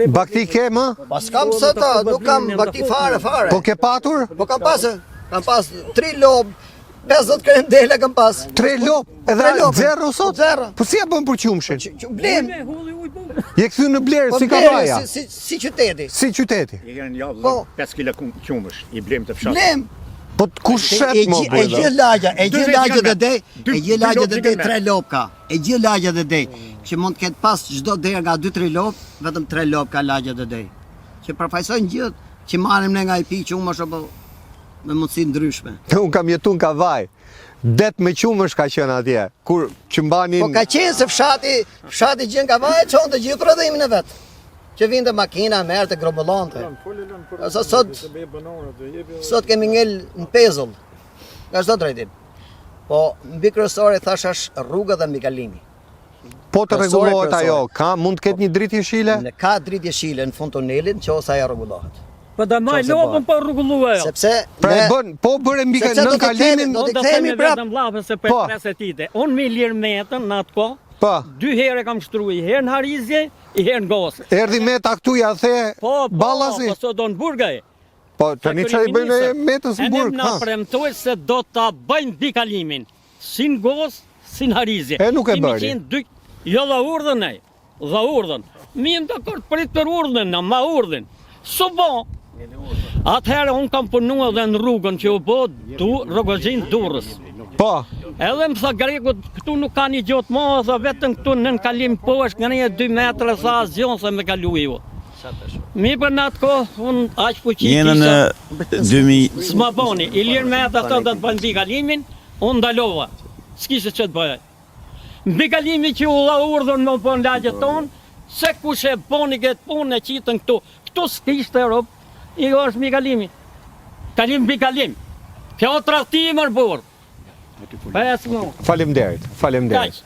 Bakti ke më? Pas kam sota, nuk kam bakti fare. Po ke patur? Po kam pas 3 lop, 50 krendele kam pas. 3 lop, edhe zero sot? Zero. Po si ja bën për qumshin? Blem. Je kthy në Blerë si ka vaja? Si qyteti. Si qyteti? I kanë javë 5 kg qumësh, i blem të fshat. Blem. Po kush shet më E gjithë lagja, e gjithë lagja dhe dej 3 lop ka. E gjithë lagja dhe dej. Që mund të ketë pas çdo derë nga 2-3 lop, vetëm 3 lop ka lagja dhe dej. Që përfaqësojnë gjithë, që marrim ne nga i pi qumësh apo me mundësi ndryshme. Unë kam jetu në Kavaj. Det me qumësh ka qenë atje. Kur që mbanin... Po ka qenë se fshati gjën Kavaj çon të gjithë prodhimin e vet. Që vinte makina, merrte grobollante. Sot kemi ngel në pezull. Nga çdo drejtim. Po mbi kryesore thash është rruga dhe mbi kalimi. Po të rregullohet ajo, mund të ketë një dritë jeshile? Ka dritë jeshile në fund tunelin, nëse ajo rregullohet. Po da maj lopën po rregulluar. Sepse pra e bën, po bëre mbi nën kalimin, do të kthehemi prapë vetëm vllapën se për 30 ditë. Unë me lir metën në atë kohë. Po. 2 herë kam shtruar, një herë në Harizje, një herë në Gosë. Erdhi meta këtu ja the Ballasi. Po sot do në Burgaj. Po tani çfarë bëjnë metës në Burg? Ne na premtoi se do ta bëjnë mbi kalimin. Si në Gosë, si në Harizje. E nuk e bëri. Jo dha urdhën ai. Dha urdhën. Mi jam dakord prit për urdhën, na ma urdhën. So bo. Atëherë unë kam punuar edhe në rrugën që u bë Rogozhin Durrës. Po. Edhe më tha grekut, këtu nuk ka një gjotë më, tha vetëm këtu nën kalim poshtë, nga një 2 metra, tha asgjon se me kalu ju. Mi për në atë kohë, unë aq fuqi kisha. Në 2000... S'ma boni, i lirë me atë do të bëjnë mbi kalimin, unë ndalova. S'kishe që të bëjë. Mbi kalimi që u dha urdhën me bën lagjet tonë, se kush e boni këtë punë e qitën këtu. Këtu s'kishte Europë, i është mbi kalimi. Kalim mbi kalim. Kjo tradhti i mërbur. Faleminderit. Faleminderit.